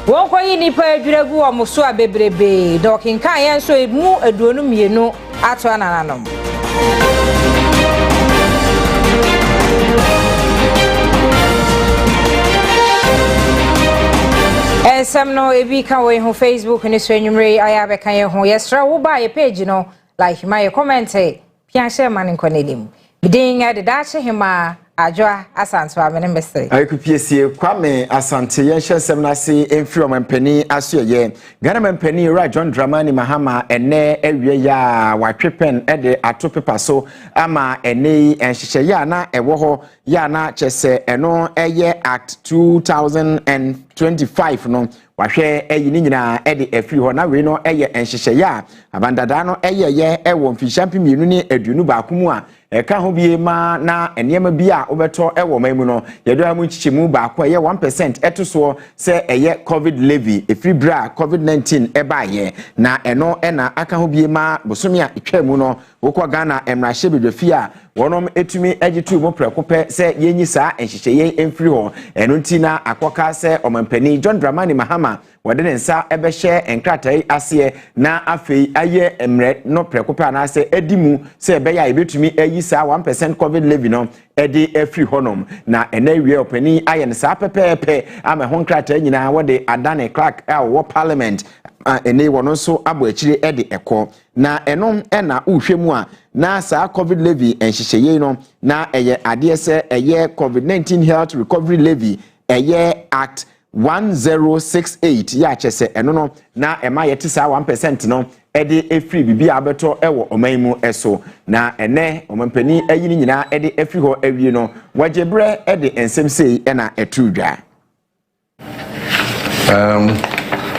won koyi nipa adwiragu omoso abebrebe dokin kan yen so emu aduonu mienu ato anananom Some no ebi kan we ho Facebook ni so enwumre ayabe kan ye ho yesra wo ba ye page no like my comment pia share man nkonelim bidin ya de da che hema adwa asanto amene mestre ayekupiesie kwame asante ye hye sem na se emfiri omampani aso ye Ghana mampani ra John Dramani Mahama ene awie ya watwepen ede ato pepa so ama ene enhyehyɛ ya na ewo ho ya na kyese eno eye act 2025 no wahwe eyi ni nyina ede afiri ho na we no eye enhyehyɛ ya abandada no eye ye ewo mfishampi mienu ni aduonu ba kumu a eka ho bie ma na enema bi a obeto ewo mamu no yedo amu chichimu ba kwa ye 1% etoso se eye covid levy efiri bra covid-19 eba ye na eno ena aka ho bie ma bosomi a etwamu no wokwa Ghana emrahye bedwafi a wonom etumi agitu mo prekope se yenyi saa enhyehyeye emfiri ho eno nti na akoka se omampani John Dramani Mahama wode ne nsa ebehye enkratai ase na afei aye emre no prekope anase edimu se ebeya ebetumi ayi saa 1% covid levy no edi efiri honom na enawie opani aye ne saa pepepe ama ho nkratai nyina wode adane crack wo parliament ene wono so abo akire ede eko na enom ena uhwemu a na saa covid levy enhyehyeye no na eye ade se eye covid-19 health recovery levy eye act 1068 ya chese eno no na ema yete saa 1% no ede efiri bibi abeto ewo omanmu eso na ene omampani ayi ni nyina ede efiri ho awie no wajebre ede ensem sei ena etudwa.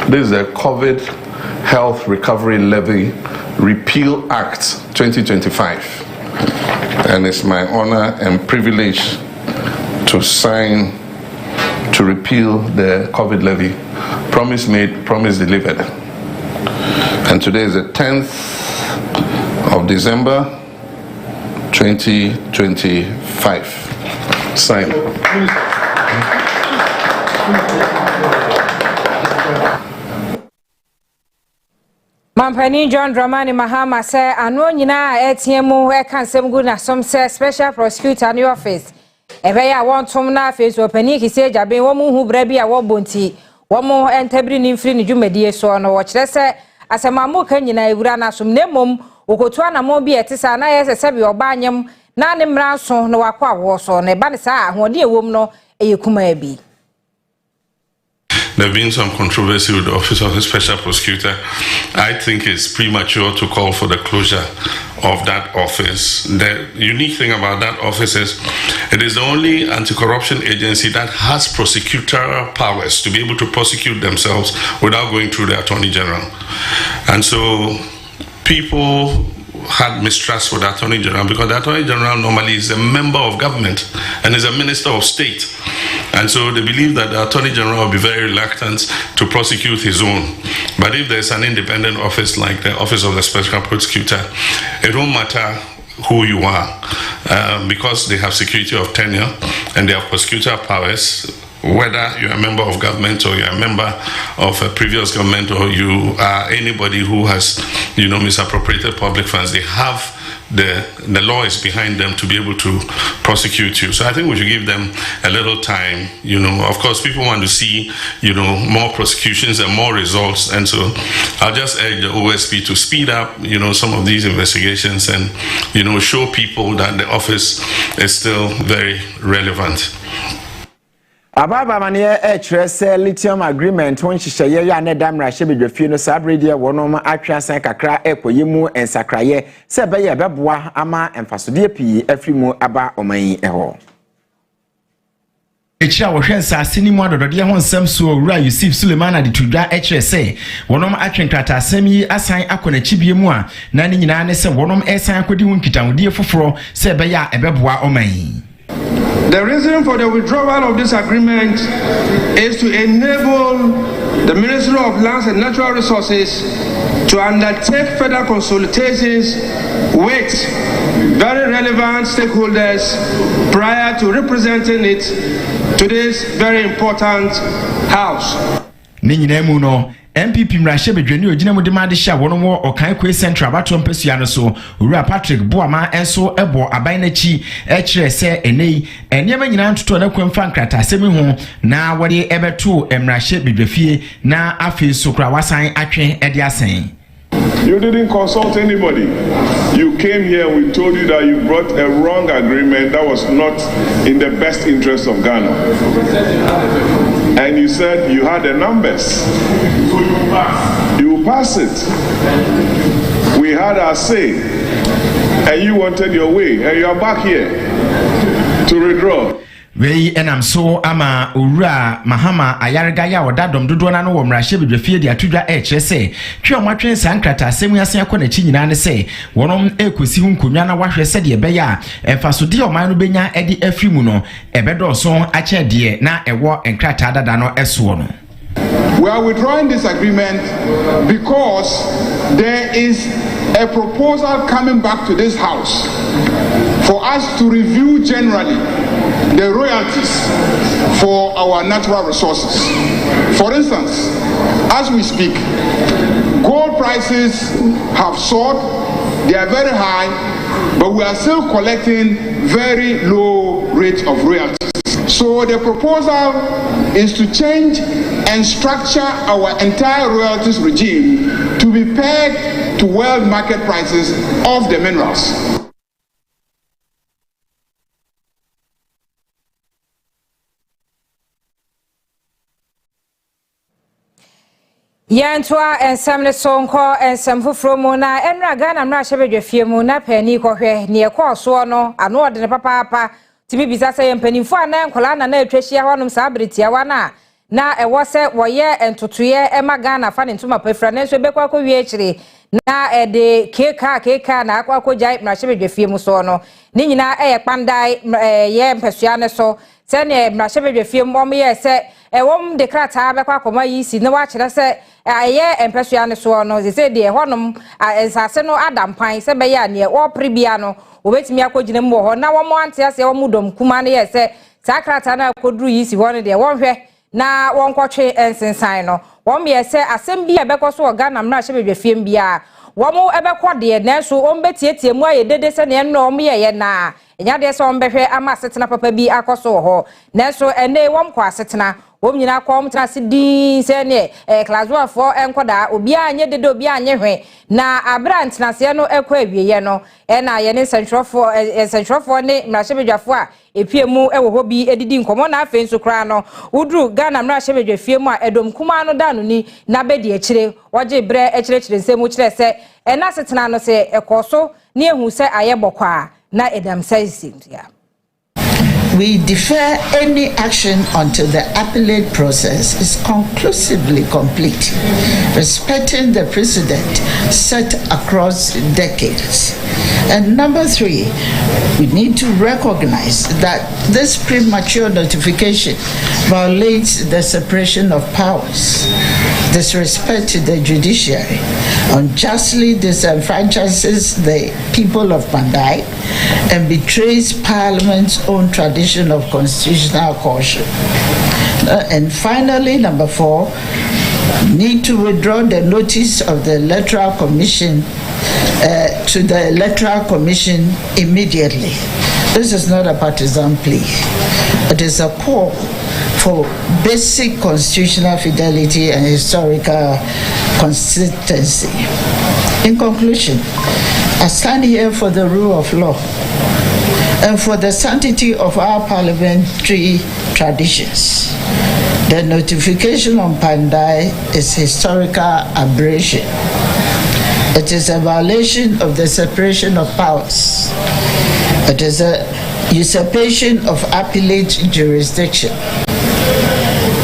This is a COVID Health Recovery Levy Repeal Act 2025, and it's my honor and privilege to sign to repeal the COVID levy. Promise made, promise delivered. And today is the 10th of December 2025. Sign. Mampani John Dramani Mahama say anu nyina etiemu e kan sem gu na som say special prosecutor in office ebeya wontom na face opani kise jaben wo mu hu bra bi a wo bonti wo mu entabri ni mfiri ni dwumadie so no wo kire se asemamu kan nyina ewura na som nemom okotu anamo bi etisa na yese se bi obanyem na ne mra so no wakwa wo so ne ba ne sa ahode ewom no eyekuma bi. There have been some controversy with the Office of the Special Prosecutor. I think it's premature to call for the closure of that office. The unique thing about that office is it is the only anti-corruption agency that has prosecutorial powers to be able to prosecute themselves without going through the Attorney General. And so people had mistrust for the Attorney General because the Attorney General normally is a member of government and is a minister of state. And so they believe that the Attorney General will be very reluctant to prosecute his own. But if there's an independent office like the Office of the Special Prosecutor, it won't matter who you are because they have security of tenure and they have prosecutorial powers. Whether you're a member of government or you're a member of a previous government or you are anybody who has, misappropriated public funds, they have the law is behind them to be able to prosecute you. So I think we should give them a little time. Of course, people want to see, more prosecutions and more results. And so I'll just urge the OSP to speed up, some of these investigations and, show people that the office is still very relevant. Ababa mane e Lithium agreement won hyehyeye ya ne damra hye bedwafie no sabrede wonom atwasan kakra ekoyimu ensakraye se beye beboa ama emfasode pii afrimu aba oman eho. Echa wo hwensa asini mu adodode ho nsam so owura Yusuf Suleiman aditudwa ekyerese wonom atwenkrata asem yi asan akona chibie mu a na ne nyina ne se wonom esan akodi hu nkitawodie foforo se beye a ebeboa oman. The reason for the withdrawal of this agreement is to enable the Ministry of Lands and Natural Resources to undertake further consultations with very relevant stakeholders prior to representing it to this very important House. ne nyina mu no MPP mrahye bedwani ogina mu de ma de hya wono mo okan kwe central batom pesua no so owura Patrick Boama enso ebo aban na chi kire se enei enema nyina ntoto na kwemfa nkrata asemi ho na wode ebeto mrahye bedwafie na afi so kra wasan atwe ede asen. You didn't consult anybody. You came here and we told you that you brought a wrong agreement that was not in the best interest of Ghana. And you said you had the numbers. So you pass it. We had our say. And you wanted your way. And you are back here to withdraw. Wei enam so ama owura Mahama ayarega ya odadom dodo na no wo mrahye bedwafie de atudwa kire twe omwatwen sankrata asemu asen akona chi nyina ne se wonom ekosi hu nkonwa na wahwe se de be ya emfasode oman no benya edi afrimu no ebedo so ache de na ewo enkrata dada no eso no. We are withdrawing this agreement because there is a proposal coming back to this house for us to review generally the royalties for our natural resources. For instance, as we speak, gold prices have soared, they are very high, but we are still collecting very low rates of royalties. So the proposal is to change and structure our entire royalties regime to be pegged to world market prices of the minerals. Yantwa ensam ne sonko ensam fufuro mu na enra Ghana mra hyebedwafie mu na pani kohwe ne ekoso no ano ode ne papa timi bisa se yempanimfo ana enkola na etwahia honom sa abretia wana na ewo se woye entotoye ema Ghana fa ne ntuma pafra na so bekwa ko wie kire na ede keka na akwa ko jai mra hyebedwafie mu so no ni nyina eye kpandai ye mpasua ne so se ne mra hyebedwafie mu om ye se ewom de krata bekwa koma yi si na wa kire se aye empesua ne so no se de honom ensase no adampan se be ya ne wo prebia no obetimi akogina mu ho na wo mo ante ase wo mudom kuma ne ye se sakrata na akoduru yi si ho ne de wonhwe na wonkotwe ensensan no wo me ye se asem bia bekoso Ghana mra hyebedwafie bia wo mo ebekode na so ombetietie mu aye dede se ne no mo ye na enya de so ombehwe ama setena papa bi akoso ho na so ene wo mkwa setena nyina kom trase din se ne class 1 for enkoda obi anye dede obi anye hwe na abrant na se no ekwa awieye no na ye ne centrofo ne mrahebedwafo a epiemu ewo ho bi edidi nkomo na afen so kra no udru Ghana mrahebedwafie mu a edom kuma no danu ni na bedi ekire woje bre ekire nsemu kire se na setena no se ekoso ne ehu se ayebokwa na edam sai ya. We defer any action until the appellate process is conclusively complete, respecting the precedent set across decades. And number 3, we need to recognize that this premature notification violates the separation of powers, disrespects the judiciary, unjustly disenfranchises the people of Pandai, and betrays Parliament's own tradition of constitutional caution. And finally, number 4, need to withdraw the notice of the Electoral Commission to the Electoral Commission immediately. This is not a partisan plea. It is a call for basic constitutional fidelity and historical consistency. In conclusion, I stand here for the rule of law and for the sanctity of our parliamentary traditions. The notification on Pandai is historical aberration. It is a violation of the separation of powers. It is a usurpation of appellate jurisdiction.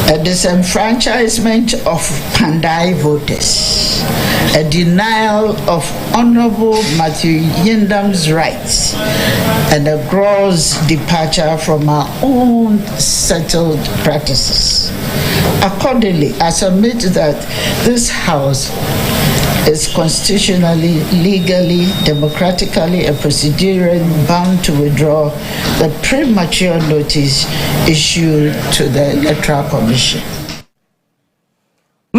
A disenfranchisement of Pandai voters, a denial of Honorable Matthew Yindam's rights, and a gross departure from our own settled practices. Accordingly, I submit that this House is constitutionally, legally, democratically, and procedurally bound to withdraw the premature notice issued to the Electoral Commission.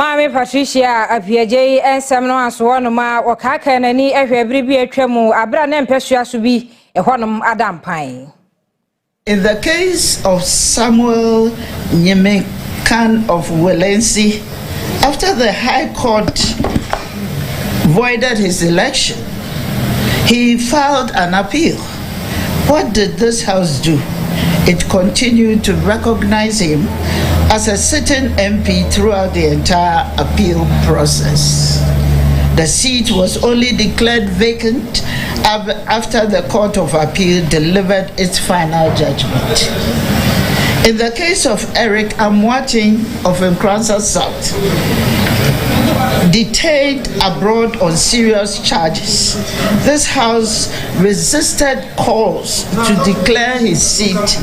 Mami Patricia apiaje ensem no aso wonoma wakaka nani ehwebiri bi atwamu abra na mpesua so bi ehonum adampan. In the case of Samuel Nyemekan of Welensee, after the High Court voided his election, he filed an appeal. What did this House do? It continued to recognize him as a sitting MP throughout the entire appeal process. The seat was only declared vacant after the Court of Appeal delivered its final judgment. In the case of Eric Amwating of Nkranza South, detained abroad on serious charges, this House resisted calls to declare his seat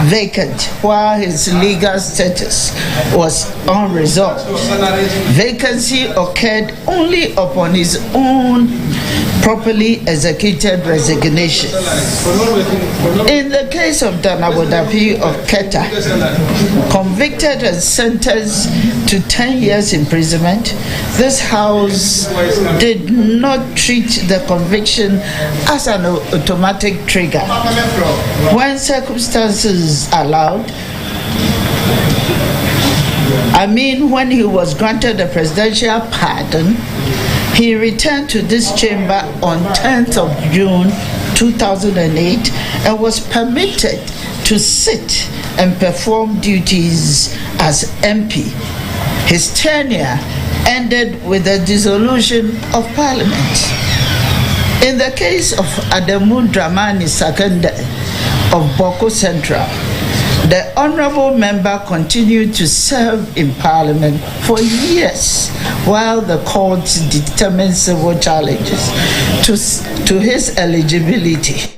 vacant while his legal status was unresolved. Vacancy occurred only upon his own properly executed resignation. In the case of Danabodapi of Keta, convicted and sentenced to 10 years imprisonment, this House did not treat the conviction as an automatic trigger. When circumstances allowed, when he was granted a presidential pardon, he returned to this chamber on 10th of June 2008 and was permitted to sit and perform duties as MP. His tenure ended with the dissolution of Parliament. In the case of Adamu Dramani Sakande of Boko Central, the honorable member continued to serve in Parliament for years while the courts determined civil challenges to his eligibility.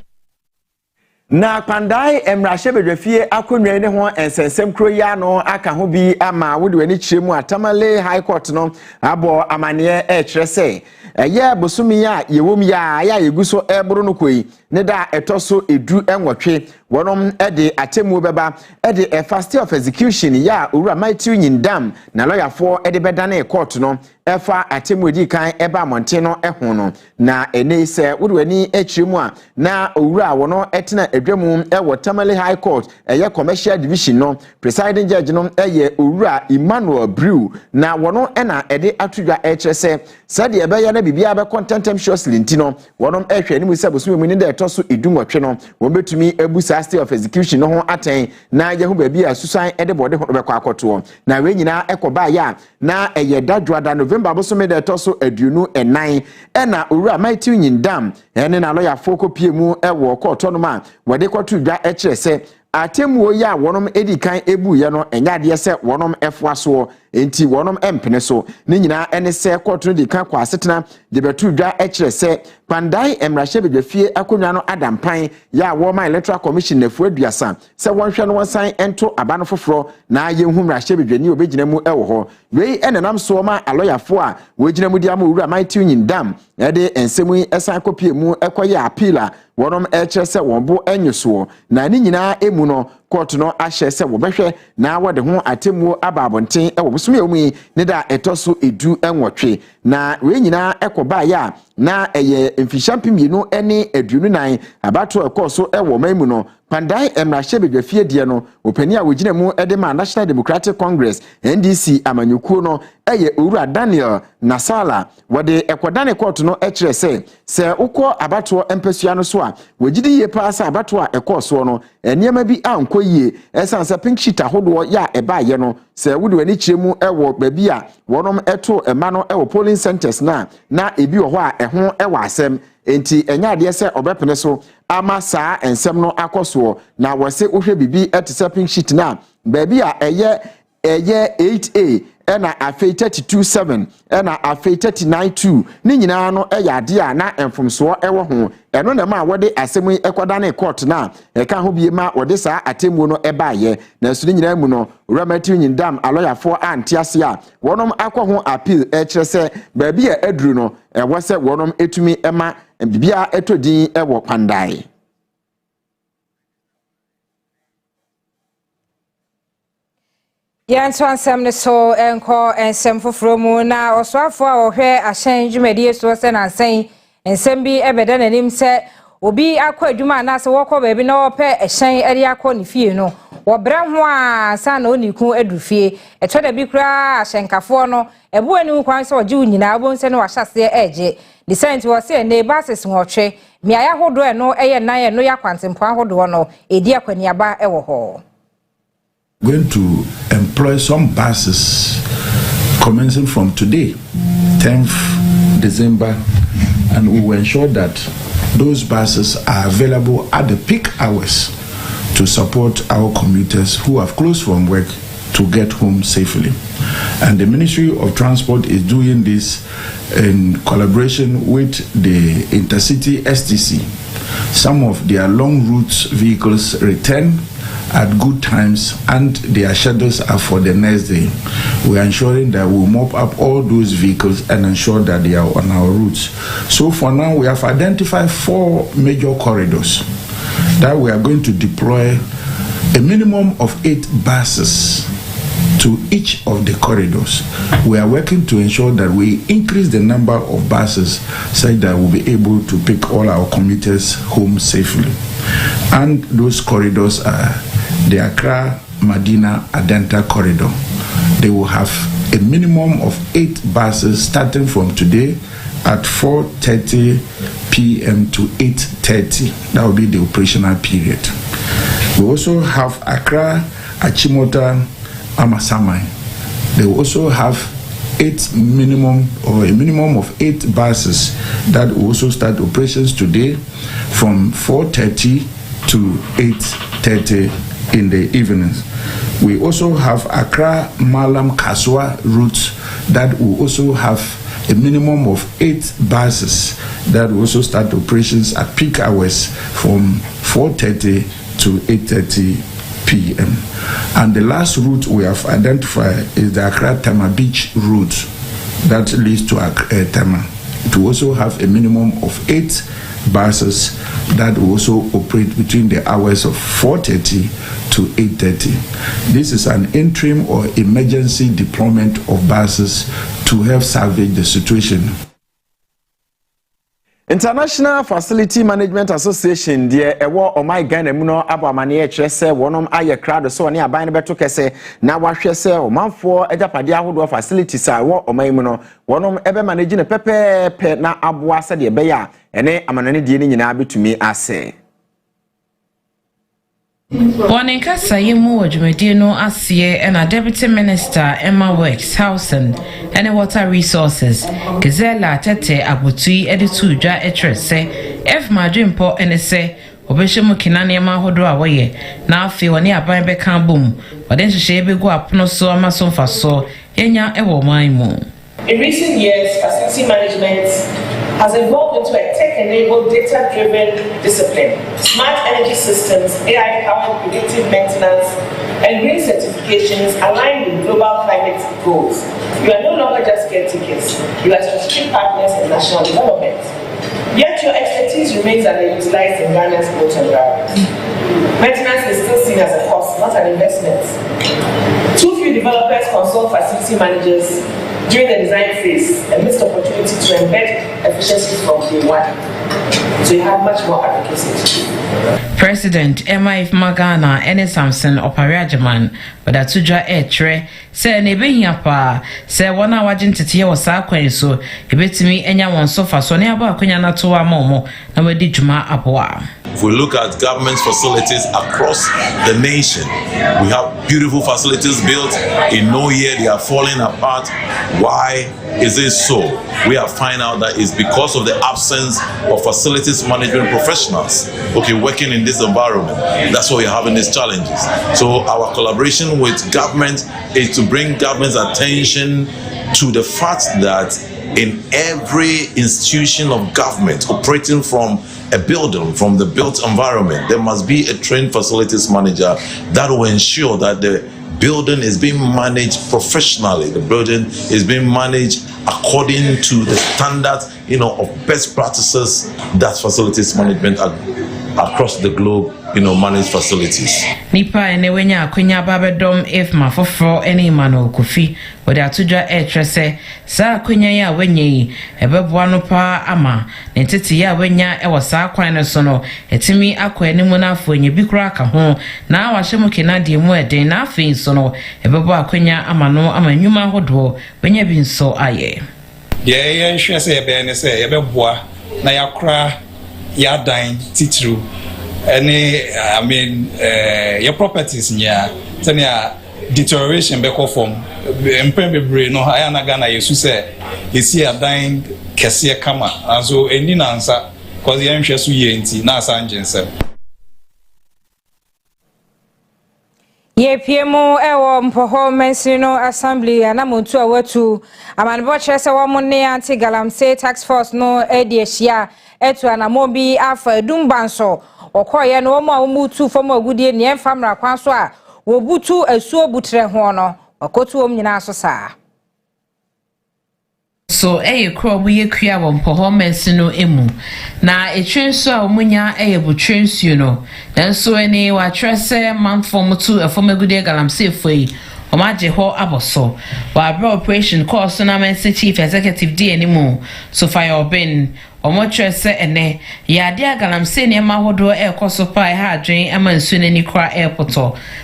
Na pandai emrahye bedwafie akonwa ne ho ensensem kro ya no aka ho bi ama wode wani kyeremu atamale high court no abo amane kyerese ye bosumi ya yewom ya yeguso ebro no koi ne da etoso edu enwotwe wonom ede atemu beba ede a fast of execution ya owura Matthew Nyindam na lawyer for ede bedane court no efa atemu edi kan eba monte no ehun no na ene se wode wani kyeremu a na owura wono etena edwemu ewo Tamale High Court eye commercial division no presiding judge no eye owura Emmanuel Brew na wono ena ede atudwa kyerese sade ebeye na bibia be contemptuously ntino wonom ehwe ni mu se bosumi mu ni da etoso edumotwe no wo betumi ebusa state of execution no ho aten na ye ho ba bia susan ede bode ho be kwa akoto na we nyina ekoba ya na eye dadwada November bosome da etoso aduonu enan ena owura Matthew Nyindam ene na lawyer foko piemu ewo court no ma wode kwato dwa kyerese atemu ya wonom edikan ebu ye no enyade se wonom efoaso enti wonom empene so ni nyina ene se court no dikan kwa asetena de betu dwa kyerese pandai emrahye bedwafie akonwa no adampan ya woma electoral commission nafu aduasa se wonhwe no wonsan ento abano foforo na ye hu mrahye bedwani obegina mu ewo ho wei enenam so ma aloyafo a wogina mu dia ma owura Matthew Nyindam ede ensemu esan kopie mu ekoye appeal wonom kyerese wonbo enyoso na ni nyina emu no court no ahye se wobehwe na wode ho atemu ababonten ewo busumi omu ne da etoso edu enwotwe na we nyina ekoba ya na eye mfishampi mienu ene aduonu nan abato ekoso ewo mamu no pandai emrahye bedwafie die no opani a wogina mu ede ma National Democratic Congress NDC amanyukuo no eye owura Daniel Nasala wode ekodane court no kyerese se ukọ abato empesua no so a wogidi ye paasa abato a ekoso no eniema bi ankoyie esansa pink sheet ahodo ya ebaye no se wode wani kyeremu ewo babi a wonom eto ema no ewo polling centers na ebi wo ho a eho ewo asem enti enyade se obepene so ama saa ensem no akoso na wose ohwe bibi etese pink sheet na babi a eye 8A ena afei 32.7 ena afei 39.2 ni nyina no eyade a na enfomso ewo ho eno na ma wode asemu ekoda na court na eka ho bie ma wode saa atemu no ebaye na so ni nyina mu no Matthew Nyindam aloyafo antiase a wonom akọ appeal kyerese baabi a aduru no ewo se wonom etumi ema bibia etodin ewo pandai. Yanso ansem ne so enko ensem foforo mu na osoafo a ohwe ahyen dwumadi so se na ansen ensem bi ebeda nanim se obi akọ adwuma na se wokọ ba bi na wope ehyen eri akọ ne fie no wobra ho a sa na oniku adufie eto da bi kura ahyenkafo no ebu ani kwan se oje unyina abo nse no wahyase eje decent wo se ne basis nwotwe miaya hodo eno eye nan eno yakwantempo ahodo no edi akwaniaba ewo ho. Going to employ some buses commencing from today, 10th December, and we will ensure that those buses are available at the peak hours to support our commuters who have closed from work to get home safely. And the Ministry of Transport is doing this in collaboration with the Intercity STC. Some of their long route vehicles return at good times and their schedules are for the next day. We are ensuring that we mop up all those vehicles and ensure that they are on our routes. So for now, we have identified 4 major corridors that we are going to deploy a minimum of 8 buses to each of the corridors. We are working to ensure that we increase the number of buses such that we'll be able to pick all our commuters home safely. And those corridors are the Accra, Medina, Adenta corridor. They will have a minimum of 8 buses starting from today at 4:30 p.m. to 8:30. That will be the operational period. We also have Accra, Achimota, Amasamai. They will also have a minimum of 8 buses that will also start operations today from 4:30 to 8:30 in the evenings. We also have Accra, Malam, Kaswa routes that will also have a minimum of 8 buses that will also start operations at peak hours from 4:30 to 8:30 p.m. And the last route we have identified is the Accra Tama Beach route that leads to Tama. It will also have a minimum of 8 buses that will also operate between the hours of 4:30 to 8:30. This is an interim or emergency deployment of buses to help salvage the situation. International Facility Management Association die ewo omai Ghana mu no abamane e kire se wonom aye crowd so ne aban ne beto kese na wahwe se omanfo ejapade ahodo facilities a wo omai mu no wonom ebe manage ne pepepe na aboa se de be ya ene amanane die ni nyina betumi ase. One kasa yemu wajumedi no asiye and a Deputy Minister Emma Works Housing and Water Resources Gazella Tete Abutui Editu Ja Etrese F Madrimpo and se Obeshamu Kinani Mahodo away now feel when ya buy back boom but then she be go up no so amason for so Enya Ewo Maimu. In recent years, facility management has evolved into a tech-enabled, data-driven discipline. Smart energy systems, AI-powered predictive maintenance, and green certifications align with global climate goals. You are no longer just caretakers, you are strategic partners in national development. Yet your expertise remains underutilized in Ghana's built environment. Maintenance is still seen as a cost, not an investment. Too few developers consult facility managers during the design phase, a missed opportunity to embed efficiencies from day one. So you have much more advocacy. President M.I.F. Magana Ene Samson Opariajaman but Atuja Etre say nebehia pa say wana wagin tete wo sa kwan so ebetimi enya won sofa so ne aba akwanya na to amomo na wadi djuma aboa. If we look at government facilities across the nation, we have beautiful facilities built. In no year they are falling apart. Why is it so? We have found out that it's because of the absence of facilities management professionals, working in this environment. That's why we're having these challenges. So our collaboration with government is to bring government's attention to the fact that in every institution of government operating from a building, from the built environment, there must be a trained facilities manager that will ensure that the building is being managed professionally. The building is being managed according to the standards, of best practices that facilities management across the globe managed facilities. Nipa ene wenya akwenya babedom if mafofro ene Emmanuel Kofi wode atudwa etrese sa akwenya ya wenyi ebeboa no pa ama nentete ya wenya ewo sa kwan no so no etimi akwa ene mu na afo enye bi kura aka ho na awahye Kennedy mu eden na afin so no ebeboa akwenya ama no ama nyuma hodo wenya bi nso aye de ye nhwe se ebe ne se ebeboa na yakra ya dan titru your properties nya tania deterioration be form empebebre no aya na Ghana yesu se esi adan kese kama aso eni na nsa cause ye nhwe so ye nti na asanjense ye piemu ewo mpoho mensino assembly anamuntu awatu amanbo chrese wo monne anti galamsey tax force no ediehia etu anamobi afa edumbanso okoye no mo amutu fom agudie ne famra kwan so a wobutu asuo butre ho no okotu om nyina so saa so krobu ye kua wo performance no emu na etwenso a omunya butrensuo no nanso eni wa trese manfom to afomagudie galamsey foi omaje ho aboso wa bra operation course na mense chief executive di animu so fire obin omotrese ene ya dia galamsey ne ma hodo ekoso pa ha adwen ama nsu nani kra airport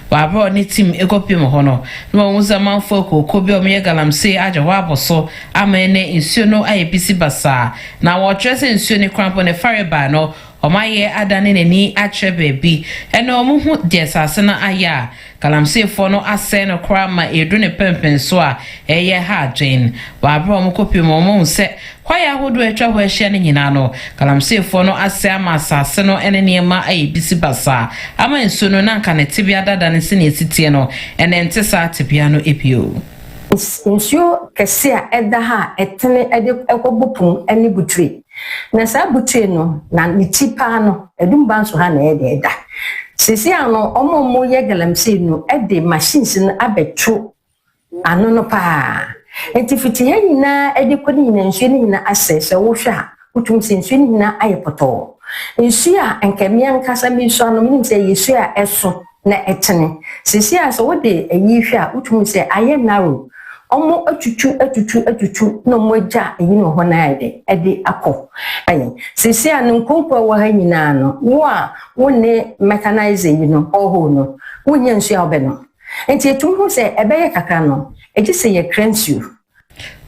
wa bra ne team egopim ho no no muza manfo kokobi omye galamsey aje ho aboso ama ene nsu no ayebisi basa na wo trese nsu ne krampo ne fareba no omaye adane neni ache bebi eno omuhu de sase na aya galamsey fo no ase no kra ma edu ne pempen so a eye ha adwen wa bra omokopi mo se kwaya hodo etwa ho ehia ne nyina no galamsey fo no ase ama sase no ene niema ayebisi basa ama nsu no nanka ne tibia dada ne se ne sitie no ene ntesa tibia no epio nsuo kese a eda ha etene ede ekobopun eni butre na sa butre no na nitipa no edumba so ha na eda sisi ano omomo ye galamsey no ede machines no abetu ano no pa entifiti ya nyina ede kodi nyina nsuo ni nyina asese wo hwa utum se nsuo ni nyina ayepoto nsuo a enkemia nkasa mi nsuo no mi se yesu a eso na etene sisi a so wo de eyi hwa utum se aye narrow omo atutu no moja yino ho na ede akọ ayi sisi anu nkompo wa ha nyina no wo ne mechanize yino oho no wonya nsu obe no enti etum ho se ebeye kakra no ejise ye cransu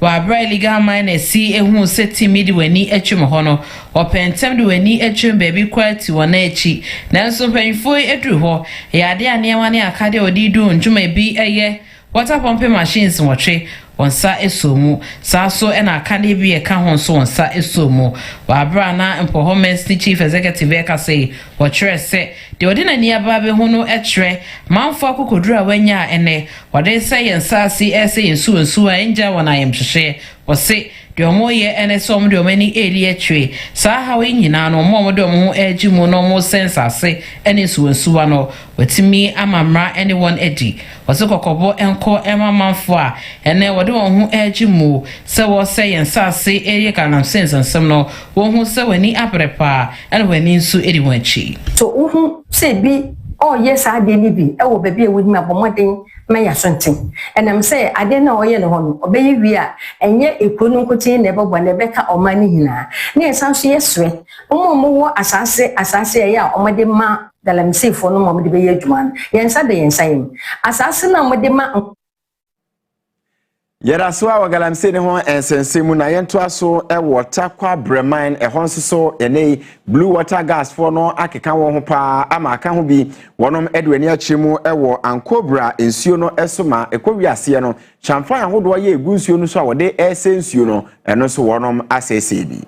wa bra legal mine si ehu seti midi wani etwem ho no opentem de wani etwem baby quality wona echi nanso panfo edru ho ya ade anewa ne akade odidu ntuma bi eye water pumping machines watwe onsa esomu saso ena akade bi e ka ho so onsa esomu wa bra na performance chief executive ka say watwe se de odina ni aba be hu no etre manfo akokodura wanya ene wade say ensa CSA nsu a enja wona yemhwehwe wose de omoye ene som de omani eri etwe sa ha we nyina no mo de omo agi mu no mo sensase ene nsu no watimi amamra anyone edi wose kokobo enko emamanfo a ene wode won hu agi mu se wo say ensase eri kanam sensensem no wo hu se wani abrepa ene wani nsu eri wanchi so uhu se bi yes ade ni bi e wo bebe e wodi ma bomoden ma ya sonten enam se ade na oye no ho no obeyi wi a enye ekonu nkotin na ebobo na beka omani hina na esanso yeswe omo wo asase ya omode ma galamsey fo no mo de be yadwuma yensa de yensa yim asase na omode ma yera so a galamsey ne ho ensensemu na yento aso e water kwa breman e ho nso ene blue water gas for no akeka wo ho pa ama aka ho bi wonom edwani akyemu e wo ankobra ensuo no esoma ekowiase no chamfan ahodo ye egu nsuo no so a wode esensuo no eno so wonom asese bi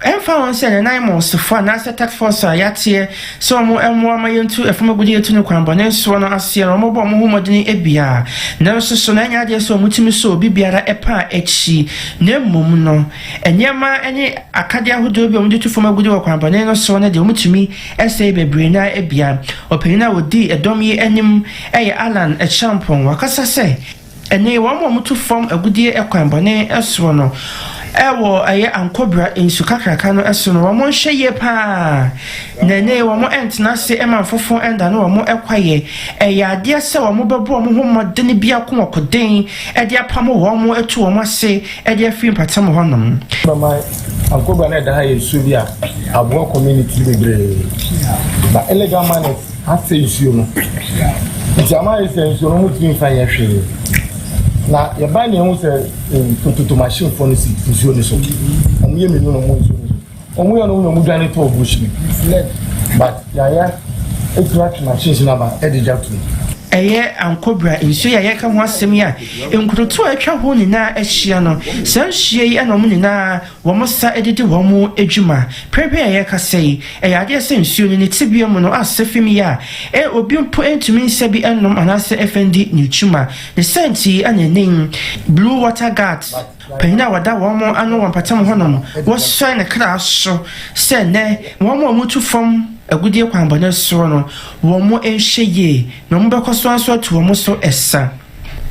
Emfa won se na months for na tax force yatie so mo ma yentu efomagudi yetu no kwambone so no asie no mo bo mo humodini ebia na so na nya de so mutimi so bibiara epa echi na mum no enyema enye akade ahodo bi omde tu fomagudi wo kwambone no so na de mutimi ese bebre na ebia opinina wodi edom yi enyim eye Alan e champon wakasa se enye wo mo mutu fom agudie ekwambone eso no ewo aye ankobra insu kakraka no eso no wo hweye pa nene wo mo entna se ema fofo enda no wo mo ekwaye eye ade se wo mo bebo mo homodene bia ko okoden e de apam wo mo etu wo mo se e de afim patam ho nom mama ankobra na da ha yesu bia abo community bebre ba illegal man ase yesu no jama yesu no mutin fa ye hwe na ye ba ne hu se to machine for no si yesu no so omuye me no mo yesu no omuye no mo dwane to obush ni but ya extract machine na ba e de jatu eye ankobra insu ya ka ho asem ya enkuruto atwa ho ni na ahia no san hie yi na mo ni na wo mo sa edidi wo mo adwuma prepare ya ka sei ade se nsu ni tibia mu no asefim ya obi mpo entumi nsabi enom anase FND ni chuma the senti anenin blue water guards Pena wada wo mo ano wampatam honom wo so ne kra so se ne wo mo mutu fom agudie kwambana so no wo mo enhye no mo bekoso anso atu wo mo so esa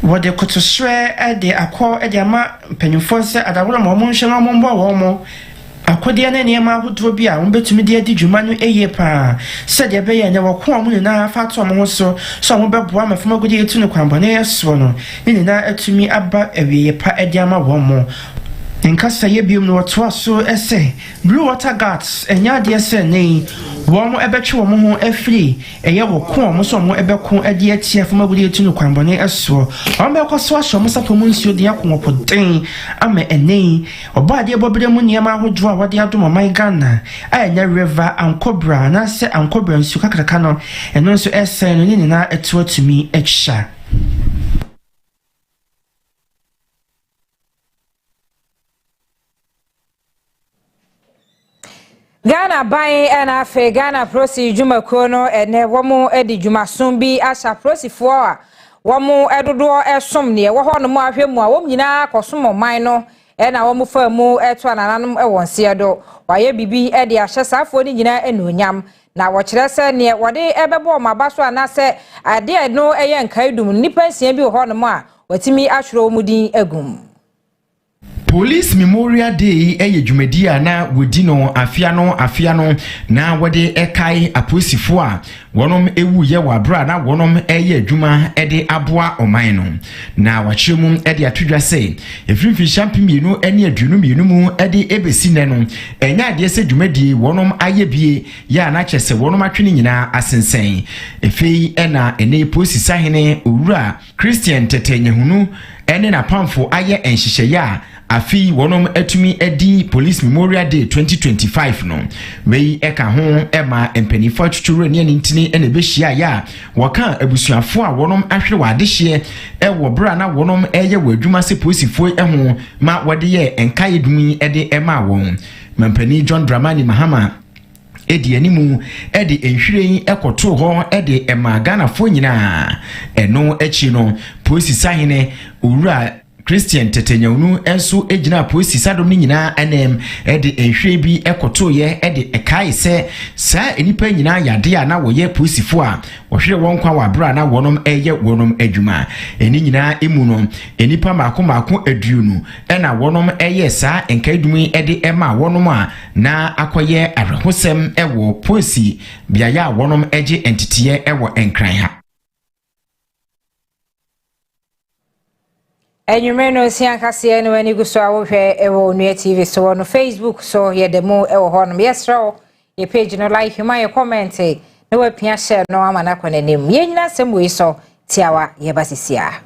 wo de kotosre de akọ de ama panyufo se adaworo mo mo nhye no mo mbo wo mo akode na ne ma hodro bi a wo betumi de adi dwuma no eye pa se de be ye ne wo ko mo na fa to mo so mo beboa ma fama agudie tu ne kwambana so no ni na atumi aba awie pa de ama wo mo Nkasa ye biom no to so ese blue water guards enya de ese nei wo mo ebetwe wo mo ho afri eye wo ko mo so mo ebeko ade atia fama gudi etu no kwanbone eso o me koso aso mo sapo mo nsuo de akon opoden ama enei oba de bobere mu niam ahodro a wode adom my Ghana anya river ankobra na se ankobra nsu kakraka no eno nso ese no ni na etu atumi ehya Ghana buying and afe Ghana prosi juma kono ene womo edi juma sumbi asha prosi foa womo edodo esom ne wo ho no mo ahwemu a wom nyina kosom man no ena womo fa mu eto anananum ewonse edo waye bibi edi ahye safo ni nyina enuonyam na wo kire se ne wode ebebo mabaso anase ade no eye nkaidum nipa nsia bi ho no mo a watimi ahwero mudin agum Police Memorial Day eye dwumadia na wodi no afia no na wode ekai aposifo a wonom ewu ye wabra na wonom eye adwuma ede aboa oman no na wachemu ede atodwa se efrimfi champimienu ene adwunu mienu mu ede ebesi ne no enya ade se dwumadie wonom aye bie ya na kyese wonom atwene nyina asensen efei ena ene posisa hene owura Christian Tetanyehunu ene na pamfo aye enhyehyeye ya afi wonom atumi edi Police Memorial Day 2025 no wei eka ho ema empanifo atwuturu ne ntini ene behia ya waka abusuafo a wonom ahwere wadehye ewo bra na wonom eye wadwuma se polisifo eho ma wode ye enkaye dumi ede ema won mampani John Dramani Mahama edi animu edi enhwiren ekoto ho edi ema Ghana fo nyina eno echi no polisisa hene owura Christian Tetanyehunu enso ejina polisi sadom ni nyina anem ede enhwe bi ekoto ye ede ekai se sa enipa nyina yade a na woye polisifo a wohwere won kwa wabra na wonom eye wonom adwuma eni nyina emu no enipa mako aduonu ena wonom eye sa enkaidumi ede ema wonom a na akoye arehosem ewo polisi biaya wonom eje entity ewo enkran ha Enyumeno siankase no ani guso awohwe ewo Onua TV so no Facebook so ye demo ewo ho no yesro ye page no like my comment no we pia share no amana konanim ye nyina sem we so tiawa ye basisia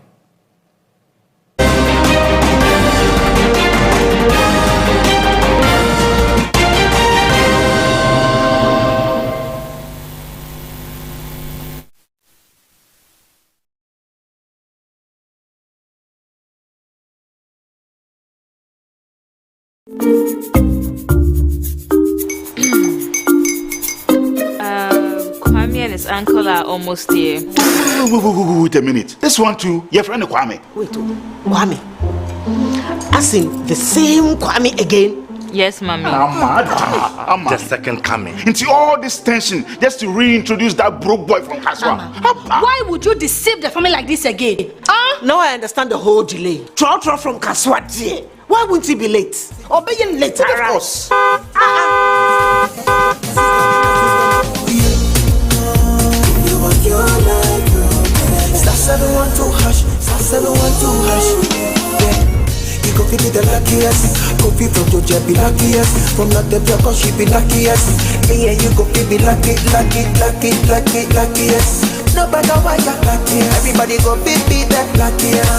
Kwame and his uncle are almost here. Wait a minute. This one too, your friend Kwame. Wait, Kwame. As in the same Kwame again? Yes, mommy. The second coming. Into all this tension just to reintroduce that broke boy from Kaswa. Why would you deceive the family like this again? Now I understand the whole delay. Trot from Kaswa. Why wouldn't he be late? Or being late, of course. Star 712 hash, star 712 hash. Yeah, you go fit the luckiest. Coffee from Georgia be luckiest. From not the block, she be luckiest. Yeah, you go fit be luckiest. No matter why you're luckiest. Everybody go fit be that luckiest.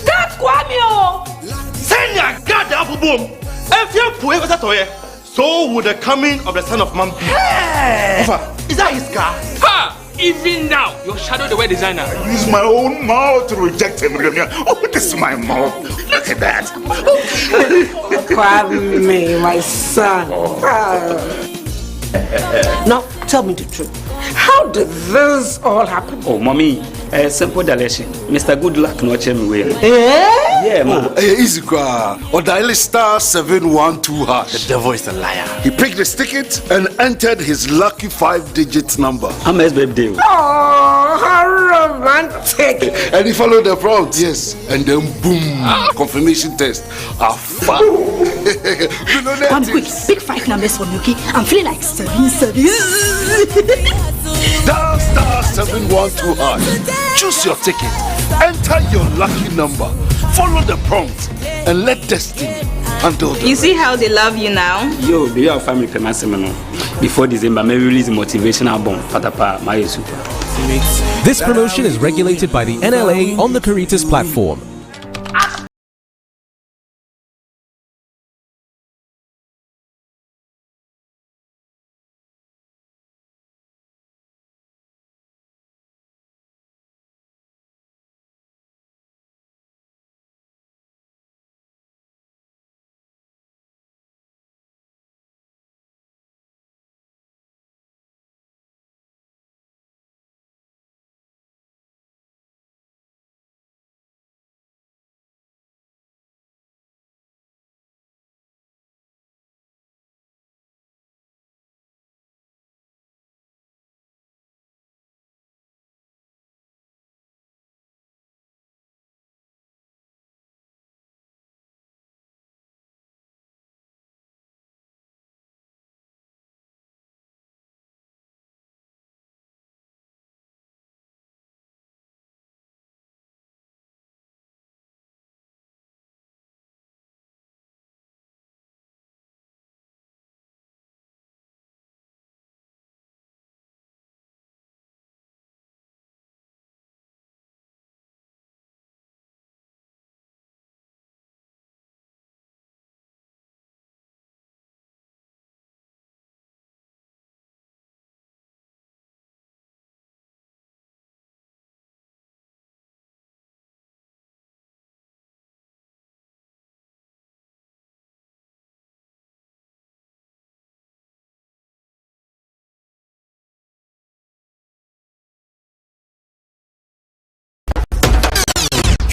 That's Kwame. Send your God apple boom. If you put it at so would the coming of the Son of Man be. Hey! Is that his car? Ha! Even now, your shadow the way designer. I use my own mouth to reject him. Oh, this is my mouth. Look at that. Kwame, my son. Now, tell me the truth. How did this all happen? Oh, mommy, simple direction. Mr. Good Luck no me way. Yeah, man. Easy car. Or dial star 712 hash. The devil is a liar. He picked his ticket and entered his lucky 5-digit number. I'm his birthday. Oh, how romantic. And he followed the prompt, yes. And then boom, confirmation test. One quick, pick 5 numbers for me, okay? I'm feeling like 7. Dial star 712 hash. Choose your ticket. Enter your lucky number. Follow the prompt and let destiny handle the You see how they love you now? Yo, do you have family for my seminar? Before December, maybe release a motivational album. Fatapa, my super. This promotion is regulated by the NLA on the Caritas platform.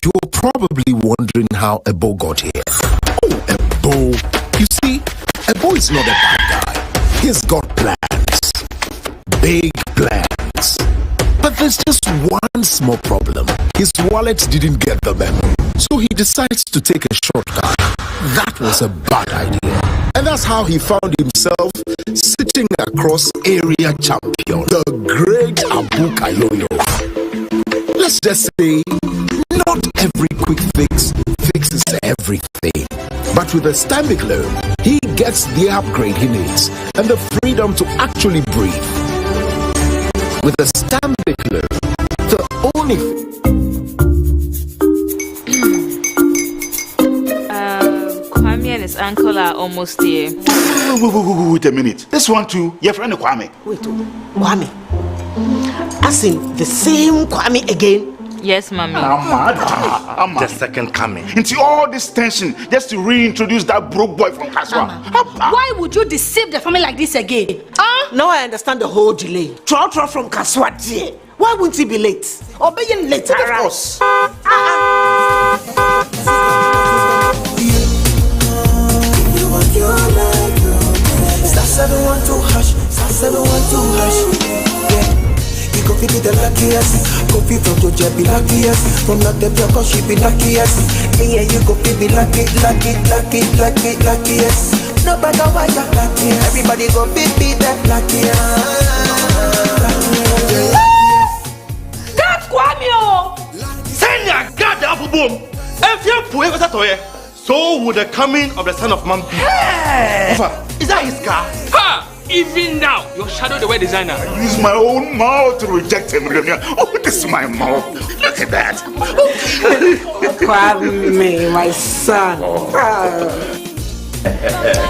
You're probably wondering how Ebo got here. Oh, Ebo. You see, Ebo is not a bad guy. He's got plans. Big plans. But there's just one small problem. His wallet didn't get the memo. So he decides to take a shortcut. That was a bad idea. And that's how he found himself sitting across area champion, the great Abu Kayoyo. Let's just say, not every quick fix fixes everything. But with a Stanbic loan, he gets the upgrade he needs and the freedom to actually breathe. With a Stanbic loan, the only... Kwame and his uncle are almost here. Wait a minute. This one too, your friend Kwame. Wait, Kwame. As in the same Kwame again? Yes, mommy. The second coming. Into all this tension just to reintroduce that broke boy from Kaswa. Why would you deceive the family like this again? Now I understand the whole delay. Troll from Kaswa. Why wouldn't he be late? Or being late, of course. Star 712 hash, star 712 hash. Yeah, you go fit the luckiest. Coffee from Georgia be luckiest. From not the cause she be luckiest. Yeah, you go be luckiest. No matter what you're luckiest. Everybody go be that luckiest. God Kwamio! Send your God the apple boom. If you put it toy, so would the coming of the Son of Man be. Hey! Is that his car? Ha! Even now, your shadow the way designer. I use my own mouth to reject him. Oh, this is my mouth. Look at that. Kwame, my son.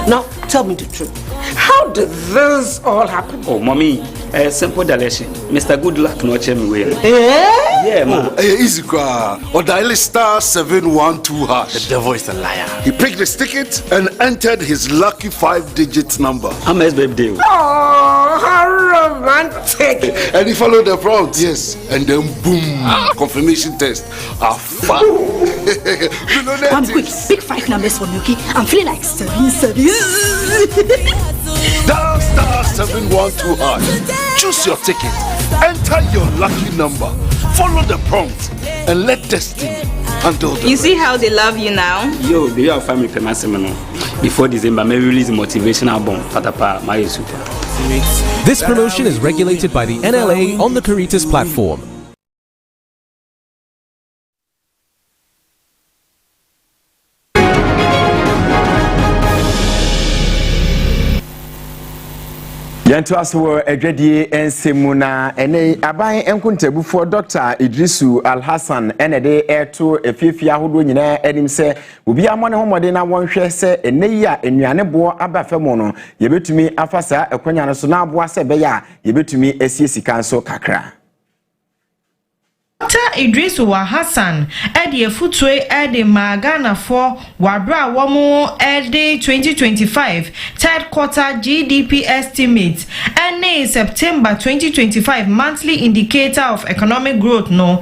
Now, tell me the truth. How did this all happen? Oh, mommy, simple direction. Mr. Good Luck no check me way. Yeah, man. Easy car. Or dial star 712 hash. The devil is a liar. He pricked his ticket and entered his lucky 5-digit number. How much baby? Oh, how romantic. And he followed the prompt. Yes. And then boom. Confirmation test. I'm quick. Pick 5 numbers for me, okay? I'm feeling like serving. Dial star 712 hash. Choose your ticket. Enter your lucky number. Follow the prompt and let destiny handle the You see how they love you now? Yo, do you have family Promotional? Before December, may release a motivational album. Fatapa, my super. This promotion is regulated by the NLA on the Caritas platform. Yanto aso edwedie ensemu na ene aban enkuntabufo Dr. Idrisu Alhassan enede eto efiefia hodo nyina enim se obi amone homode na wonhwe se eneyi a enuane bo abafemo no yebetumi afasa ekwanya no so na aboa se beya yebetumi esiesika nso kakra. Dr. Idrisu Alhassan edi efutwe edi magana for wabra womu edi 2025 third quarter GDP estimate and September 2025 monthly indicator of economic growth no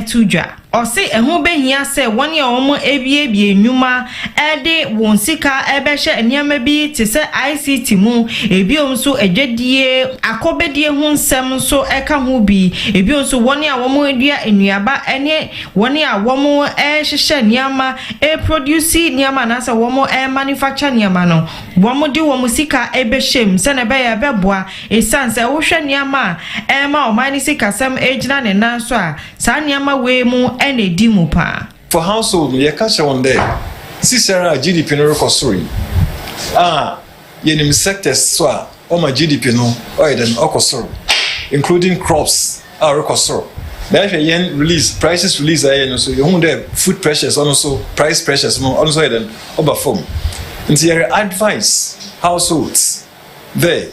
tuja. Ose ehun behia se woni a omo ebiebie nyuma ede won sika ebehye eniama bi te se ICT mu ebiom so edwedie akobedie hu nsem so eka hu bi ebiom so woni a womo edua enuaba ene woni a womo hyehyɛ niama produce niama na se womo manufacture niama no womo di womo sika ebehye se na be ya beboa esanse wohwɛ niama ma omani sika sam ejina ne nan so a sa niama we mu for household, you catch one day. Sisera GDP no recovery. Yenim sectors so my GDP no then okosoro, including crops recovery. Then yen release prices release so you there food pressures also price pressures no also then overform. And so your advice households there.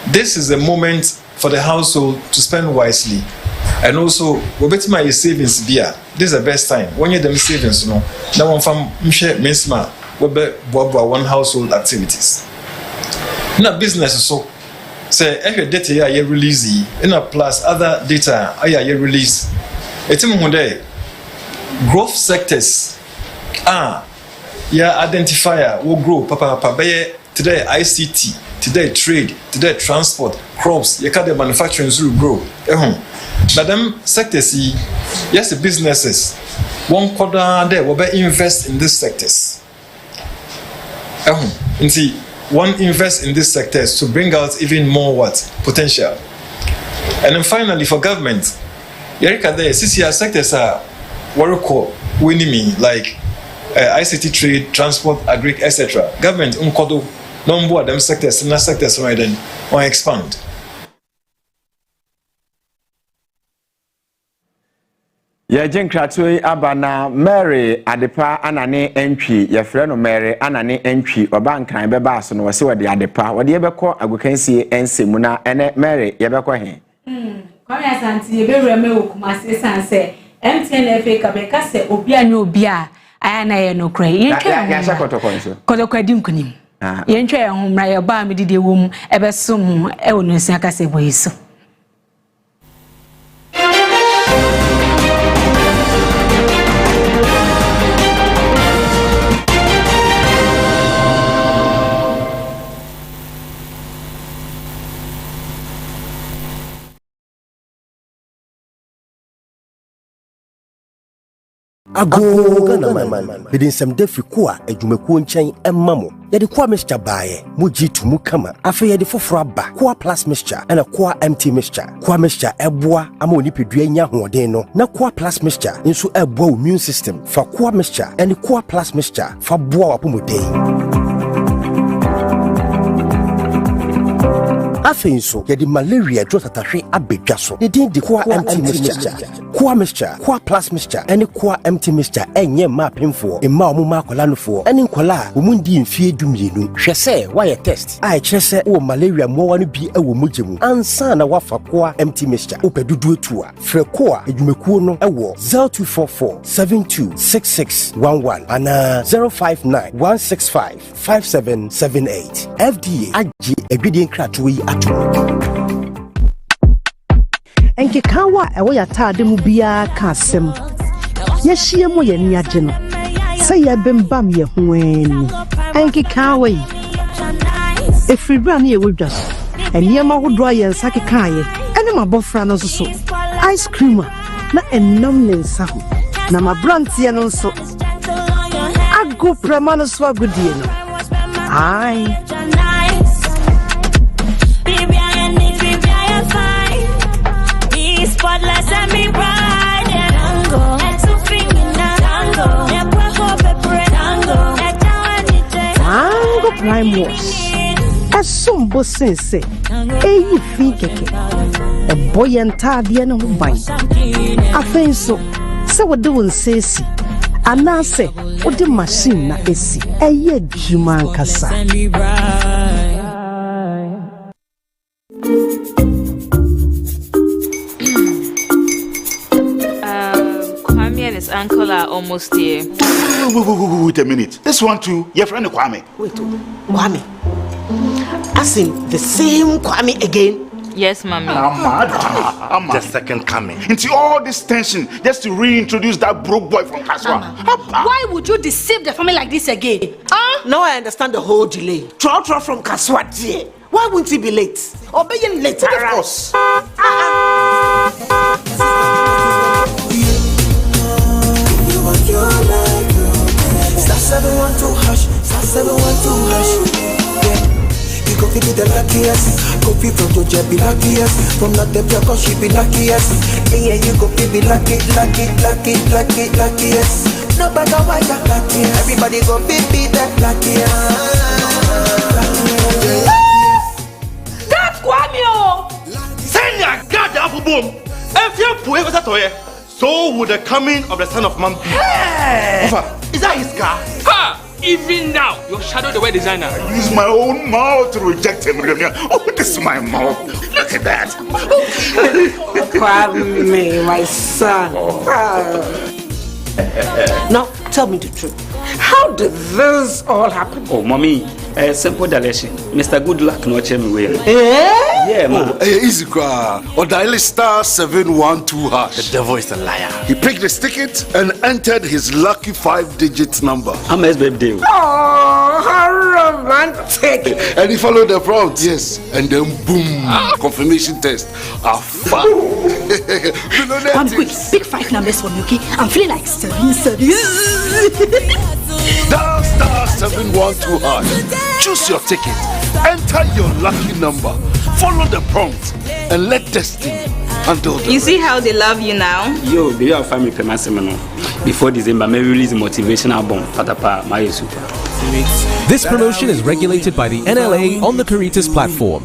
This is the moment for the household to spend wisely. And also, we bet my savings beer. This is the best time. When you them savings, no. Now one from share minsma. We bet one household activities. Now business so. Say every data you release, in a plus other data you release. It's more day. Growth sectors. Identifier will grow. Papa. Today ICT. Today trade. Today transport. Crops. You can't manufacturing will grow. But them sectors, yes, the businesses, one quarter there will invest in these sectors. And see, one invest in these sectors to bring out even more potential. And then finally, for government, Yerika there, CCR sectors are winning me like ICT trade, transport, agri, etc. Government unkodo number them sectors, and sectors right then or expand. Ya jenkratoi abana Mary adepa anane entwi ya freno Mary anane entwi oba nkran beba so no wose wode adepa wode yebekọ agokansie ensemu na ene Mary yebekọ he kwame asanti yebewura me okumase sanse MTN FA kabeka se obi anya obi a aya na ye no kra ya shakotokonso kodokwadim kunim ye ntwa ye homra ye ba medide wom ebesom e wonu nsia kase boyiso Ago Ganaman, bidding some defi qua, a Jumakuan chain and mammo. Yet the qua mixture by Muji to Mukama, after the Fofraba, qua plus mixture, and a qua empty mixture. Qua mixture, a bois, amonipi duenya hodeno, na qua plus mixture, into a bow immune system, for qua mixture, and the qua plus mixture, for bois pumude. Afenso, yedi malaria drop atahe abedwaso. Ne din di kwa empty mixture. Kwa mixture, kwa plus mixture, ene kwa empty mixture enye ma pemfo. Emma omo ma akola no fo. Ene nkola omundi mfie dumienu. Hwe se why test. Ai kyerese wo malaria mo no bi ewo mogemu. Ansa na wafa kwa empty mixture. Opedudu etu a. Frɛ ko a edwumekuo no ewo 0244 726611 ana 059 165 5778. FDA agi egwedie nkrato yi enke kawa ewo ya taade mu bia ka asem ye hie mo ye ni age no se ye bembam ye ho ani enke kawa yi efribra na ye wodwaso eniyama hodo aye nsake kaaye ene mabofra no so ice cream na ennom ne nsa ho na mabrantie no so ago prema no so agodie no ai spotless and me bright and tango and to fingina tango and puedo pepper tango prime wash asumbo sense eyi fi keke e boy entade no ban afenso se wo de won sesi anase wo de machine na esi eye djuma nkasa His uncle are almost here. Wait a minute. This one too, your friend Kwame. Wait, Kwame. As in the same Kwame again? Yes, mommy. I'm the second coming. Into all this tension just to reintroduce that broke boy from Kaswa. Why would you deceive the family like this again? Now I understand the whole delay. Troll from Kaswa. Why wouldn't he be late? Or be late? Of course. Star 712 hash, star 712 hash. Yeah, you go be the luckiest. Copy from Georgia be luckiest. From not the cause she be luckiest. Yeah, you go be luckiest. No matter why you're lucky, everybody go be that luckiest. That's Kwame. Send your God up boom. If you put it to so would the coming of the Son of Man be. Hey! Is that his car? Ha! Even now, your shadow the way designer. I use my own mouth to reject him. Oh, this is my mouth. Look at that. Kwame, my son. Now, tell me the truth. How did this all happen? Oh, mommy, simple direction. Mr. Goodluck no check me well. Yeah, mom. Easy cry. Or dial star 712 hash. The devil is a liar. He picked his ticket and entered his lucky 5-digit number. I'm his baby. Oh, how romantic. And he followed the prompt, yes. And then boom, confirmation test. One quick, pick 5 numbers for Milky. I'm feeling like 7. Star 712 hash. Choose your ticket. Enter your lucky number. Follow the prompt and let destiny handle the You see how they love you now? Yo, do you have family Promotional? Before December, may release a motivational album. Fatapa, my super. This promotion is regulated by the NLA on the Caritas platform.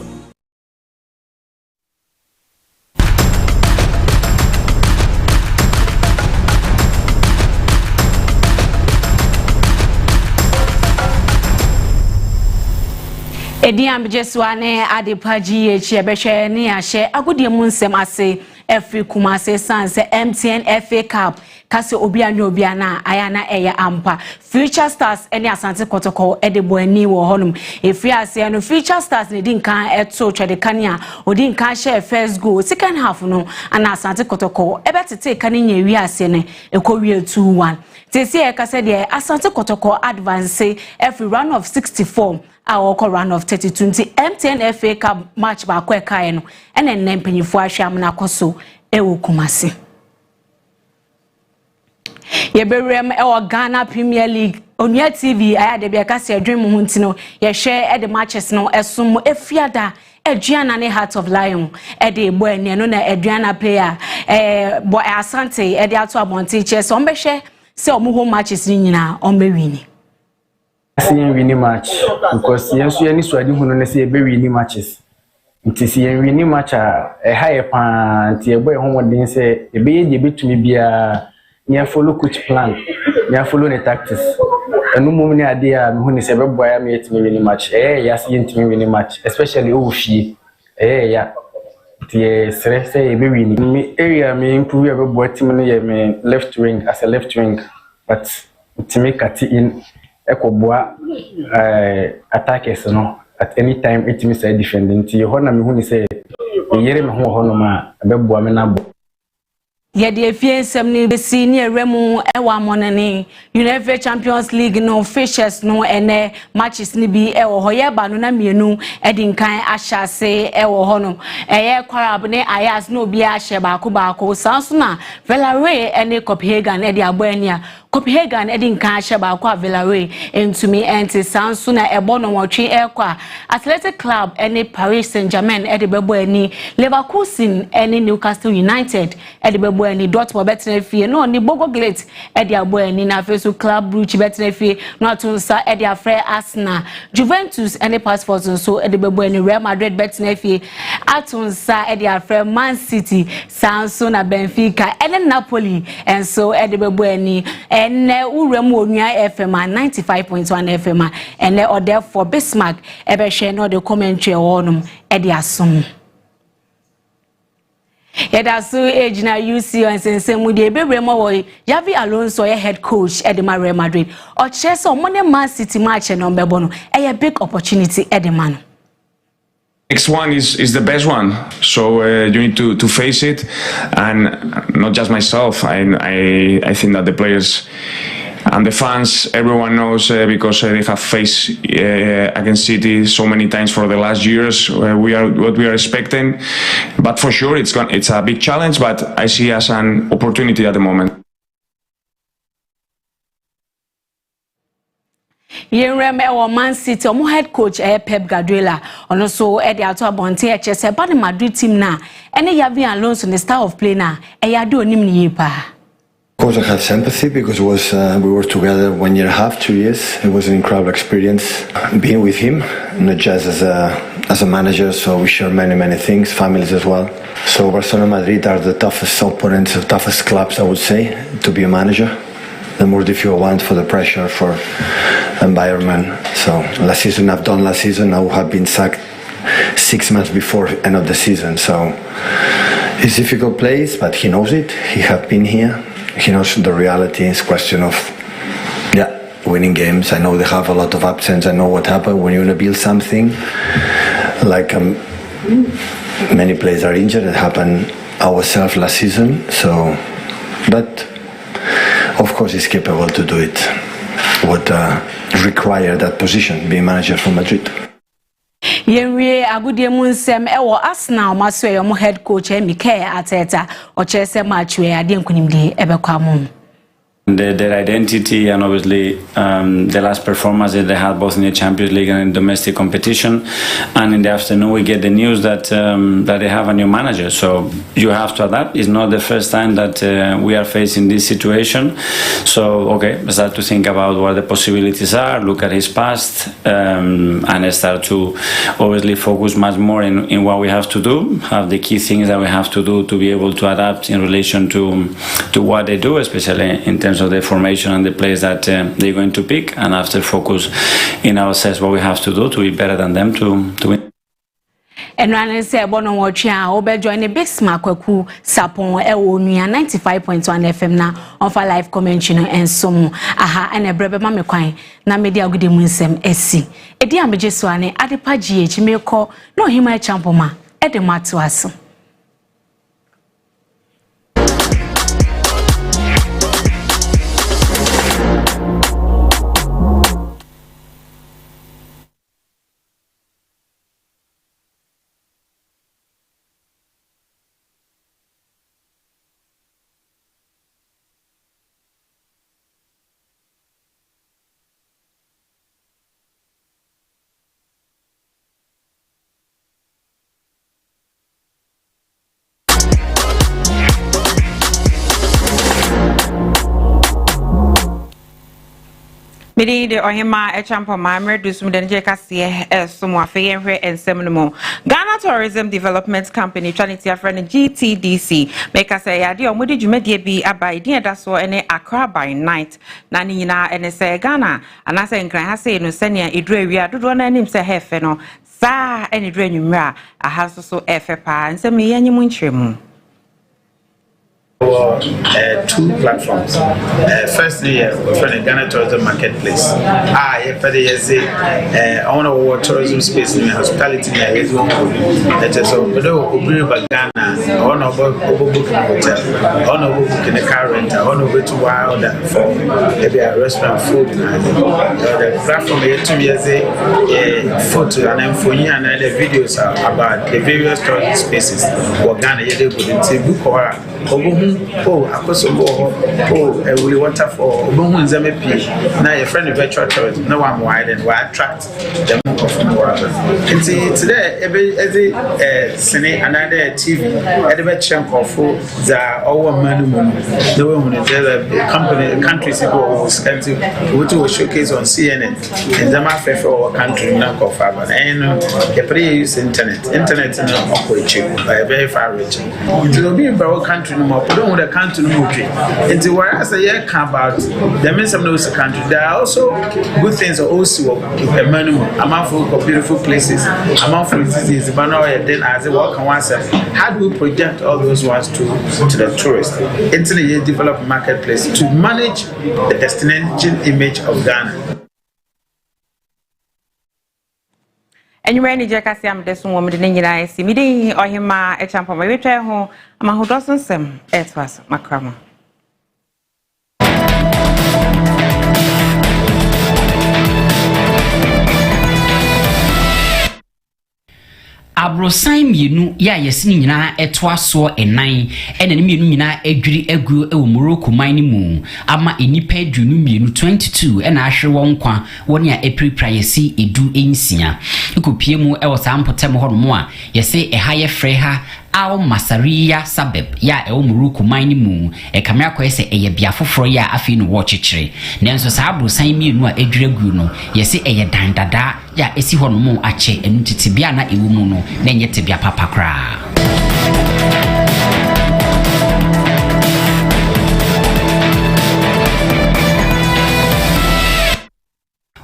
Edi ambejeswa ne adepaji echi ebehwe ne ahye agodie mu nsem ase every kumase sanse MTN FA Cup kase obi anyo obi ana aya na eya ampa Future Stars ene Asante Kotoko edebo ani wo honum efi ase no Future Stars ne din kan eto twede kania odin kan share first goal second half no ana Asante Kotoko ebetete kan nya wi ase ne ekowie 2-1 tesi e kase de Asante Kotoko advance every round of 64 our run of 32 MTN FA Cup match ba kwa kai no ene nnempanyifo ahwam na koso ewo Kumasi Yeberem e Ghana Premier League Onua TV aya de bia ka se adwem ho ntino ye hwe e de matches no esum efiada Adriana ne Heart of Lion e de bo ene no na Adriana player bo Asante e de ato abonte che so mbehwe se omo home matches ni nyina ombe wini see winning match because yes you any so adi hunu na say be winning matches nti see winning match a high pa nti e boy homodin say e be ye betumi bia nya follow coach plan nya follow the tactics enu mum ni ade a me hunu say be boy am yetimi winning match yes yentimi winning match especially ofie ya the say be winning me area me improve be boy team no ye me left wing as a left wing but to make a in Ekoboa attackers no at any time it means defending ti ho na me hu ni say yere me ho no ma abeboa me na bo ye de efie nsem ni besi ni eremu ewa monene UEFA Champions League no fishes no ene matches ni bi ewo ho ye ba no na mienu edinkan ahyase ewo ho no eye Kwarab ne Ayas no bi ahye baako sanso na Villarreal ene Copenhagen e de aboania Copenhagen edinkan ahye baako Villarreal entumi enti sanso na ebo no wotwe ekwa Athletic Club ene Paris Saint-Germain e de bebo ani Leverkusen ene Newcastle United e de bebo ani Dortmund betna fie no ni Bogo Glate e de abo ani na fesu Club Brugge betna fie no atunsa e de afre Arsenal Juventus ene Passport so e de bebo ani Real Madrid betna fie atunsa e de afre Man City sanso na Benfica ene Napoli enso e de bebo ani ene urem Onua FM 95.1 FM ene order for Bismarck e be hwe no de commentary wonum e de asom Yedasu ejina UC on sensemu de bebremo wo Javi Alonso ye head coach at the Real Madrid o chese omone Man City match no mbebo no a big opportunity at the man. Next one is the best one, so you need to face it, and not just myself. I think that the players and the fans, everyone knows because they have faced against City so many times for the last years. We are what we are expecting, but for sure it's a big challenge. But I see as an opportunity at the moment. Yenrem e Man City omo head coach Pep Guardiola ono so e de ato abonte e chese ba the Madrid team na ene Javi Alonso the style of play na e ya do onim ni yipa. Of course, I have sympathy because we were together 1 year and a half, 2 years. It was an incredible experience being with him, not just as a manager. So we share many things, families as well. So Barcelona and Madrid are the toughest opponents, the toughest clubs, I would say, to be a manager. The more difficult one for the pressure, for environment. So last season, I've done last season. I would have been sacked 6 months before end of the season. So it's a difficult place, but he knows it. He has been here. He knows the reality. It's a question of winning games. I know they have a lot of absence. I know what happened when you want to build something. Like many players are injured. It happened ourselves last season. So, but of course he's capable to do it. What require that position, being manager for Madrid. Yenwe agudie mu nsem ewo Arsenal maso ye mo head coach Mikel Arteta o chese match we ade nkunimdi ebekwa mum. Their identity and obviously the last performance that they had both in the Champions League and in domestic competition, and in the afternoon we get the news that that they have a new manager. So you have to adapt. It's not the first time that we are facing this situation. So okay, start to think about what the possibilities are. Look at his past and start to obviously focus much more in what we have to do. Have the key things that we have to do to be able to adapt in relation to what they do, especially in terms of the formation and the players that they're going to pick, and after focus in ourselves what we have to do to be better than them to win. And when say bono watch obe join the Bismarck kwaku sapon e Onua 95.1 FM na on for live commentary and some aha and brebe ma me kwan na media agudi mu nsem esi edi ambeje so ane adepa GH me ko no hima champoma e de matu aso. Mede de ohima echampo mamre dusum de nje kase somo afe yenhwe ensem no mo. Ghana Tourism Development Company twaniti afre GTDC make us say ade omudi dwumade bi abai din eda so ene Accra by night na ni nyina ene se Ghana anase nkran ha se no sene edru awia dodo na anim se hefe no sa ene edru anwumra aha so efe pa nsem yenyimu nkyeremu. Two platforms. Firstly, for the Ghana Tourism Marketplace. For the I want to tourism space in hospitality. That is so. But Ghana, I want to book in a hotel. I want to book in a car rental. I want to go to wild for maybe a restaurant food. The platform here 2 years photo and then for you and the videos about the various tourism spaces. For Ghana, you book or we water for now your friend virtual tourism. No one wide and we attract them from the world. Today, every cine another TV, every chunk of food that our man, the woman is the company, countries go to showcase on CNN and the mafia for our country, not of our and the pre-use internet is cheap, very far rich. It will be about country no more. Don't want a country no more. And whereas I hear about the men some knows the country, there are also good things also a minimum amount of beautiful places, amount of cities, but now then as a walk on oneself, how do we project all those ones to the tourists? Into the developed marketplace to manage the destination image of Ghana. And you ran the Jackasiam, this woman, the Nina, see me or him, a champ of my return home, and my who doesn't seem, it was Macrama. Abrosan mienu ya yesini nyina etwa so enan ene ne mienu nyina adwiri agu e Morocco man mu ama enipa adwunu mienu 22 ena ahwe won kwa woni a eprepra yesi edu ensia ekopie mu e wo sampotem ho no a yesi eha ye frɛ ha aw Masaria Sabeb ya e Morocco man mu e kamera ko ese eye bia foforo ya afi no wo kyekere nenso sa abrosan mienu a adwiri agu no yesi eye dandada ya esi ho no mu ache enu tete bia na ewu mu no na nyete bia papa kra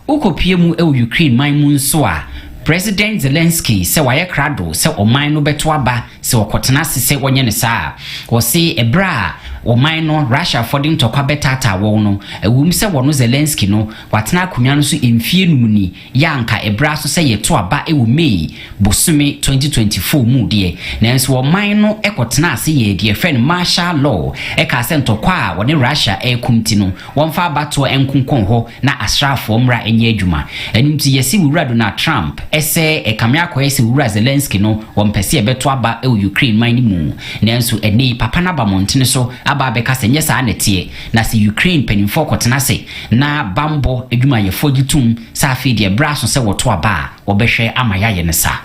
ukopie mu e Ukraine man mu nso a President Zelensky se waye krado se oman no beto aba se okotena se wonye ne saa wo se ebra oman no Russia fording to kwa betata wo no ewum se wono Zelensky no watena akunwa no so emfie numuni yanka ebra so se yeto aba ewu May bosume 2024 mu de nanso oman no ekotena ase ye de friend martial law e ka se ntokwa woni Russia ekumti no wonfa abato enkonkon ho na asrafo mra enye adwuma enimti yesi wura Donald Trump ese ekamia ko ese wura Zelensky no wompese ebeto aba e Ukraine man mu nanso eni papa na ba montene so aba beka se nyesa anetie na se Ukraine penimfo kotena se na bambo edwuma ye fogitum sa afi de braso se woto aba obehwe amaya ye ne sa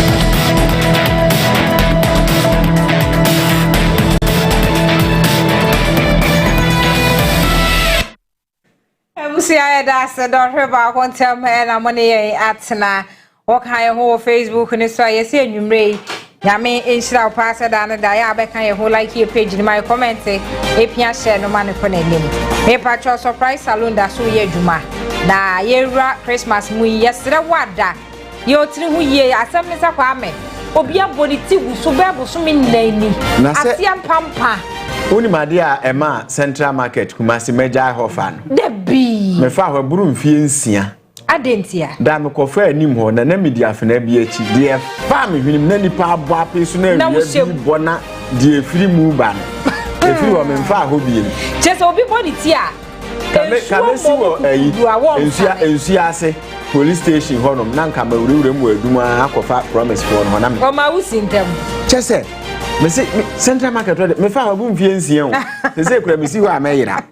Ebusia da se do hweba kontem na money atna wokan ho Facebook ni so ayese anwumre Yami inshira pasa da na da ya abeka ye ho like your page ni my comment epia share no man ko na nim me patcho surprise salon da so ye adwuma na ye ra Christmas mu yesre wada ye otiri hu ye asem ni sa kwa ame obi aboniti wuso be boso mi nani asiam pampa Oni made a ema Central Market Kumasi Meja Hofan de bi me fa ho buru mfie nsia adentia da me kofa anim ho na media afena bi achi de fa me hwinim na nipa abo apesu na wi bona de efiri mu ba no efiri wo me mfa ho bi ni chese obi body ti a kamesi wo ensia ase police station honom na nka mawurewure mu aduma akofa promise for no na me o ma wusintem chese me say Central Market me fa ho bu mfie nsia o se kura me si ho ameyira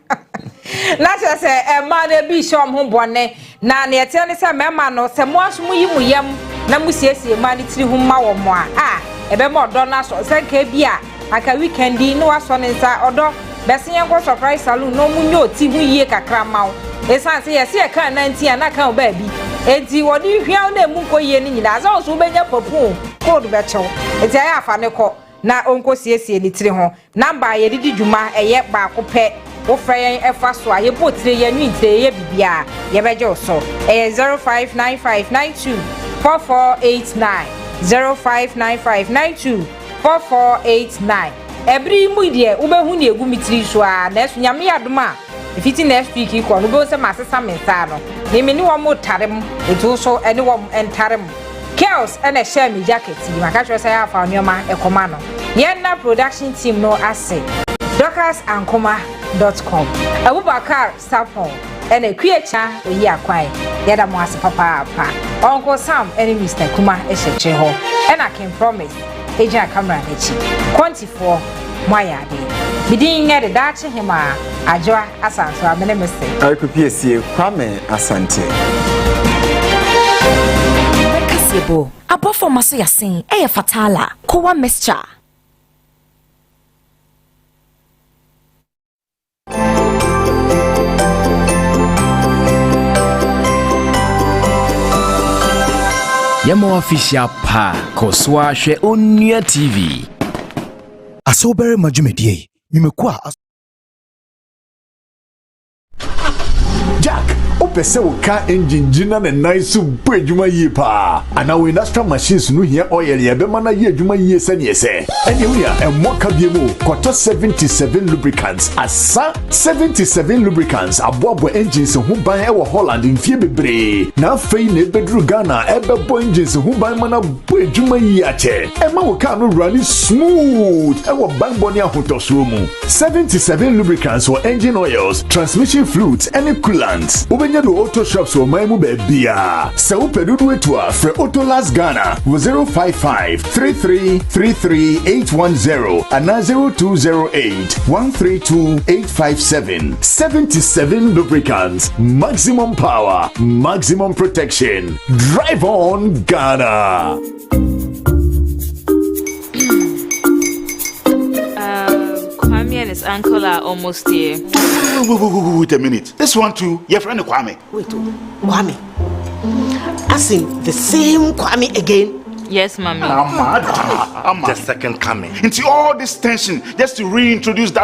na chese e ma na bi shom ho bone na ne ete ne se mema no se mo aso mu yi mu yam na mu siesie ma ne tiri hu ma wo mo a ebe mo do na so se ka bi a aka weekendi no waso ne nsa odo bese yen go surprise salon no mu nyo ti hu yie kakra mawo esan se yesi e kan 19 ana kan ba bi enti wodi hwia na mu ko yie ni nyina za so benya papu code be chew enti ayi afa ne ko na onko siesie ni tire ho number ye didi dwuma eye ba ko pe wo freyen efa so aye potire ye nwintire ye bibia ye beje so 0595924489 0595924489 every muidie ubehu ni egu mitiri so a na esu nyame yadoma ifiti next week iko no be se masesa mensa no ni me ni wo mo tarem etu so ene wo entarem chaos ene share me jacket yi maka tro say afa nyoma ekoma no yenna production team no ase dockersankoma.com Abubakar Sapon ene kuecha oyi akwan yeda mo ase papa Uncle Sam ene Mr Kuma ehyeche ho ena can promise eja camera nechi quantify moyade bidin ngede dache hima ajwa asanso amene mese ayipiesie Kwame Asante Bekasiebo abofo maso yasin eye fatala kowa mixture Yamo official pa koswa hwe Onua TV asobere majumedie mimekwa Jack opese uka engine jina na nice bwejuma yi pa ana we industrial machines no hia oil ye be mana ye adwuma yi ese ne ese ene wi a emoka biemu koto 77 lubricants asa 77 lubricants aboabo engines ho ban e wo Holland mfie bebre na afei na ebedru Ghana ebebo engines ho ban mana bwejuma yi ache ema wo ka no run smooth e wo ban boni ahotosro mu 77 lubricants or engine oils transmission fluids and coolants ubenya do auto shops o maimu bebia se upedudu etu afre Autolas Ghana 055-3333-810 and 0208-132-857 77 lubricants, maximum power, maximum protection. Drive on Ghana. Kwame and his uncle are almost here. Wait a minute. This one too, your friend Kwame. Wait, Kwame. As in the same Kwame again? Yes, mommy. I'm mad. The second coming. Into all this tension, just to reintroduce that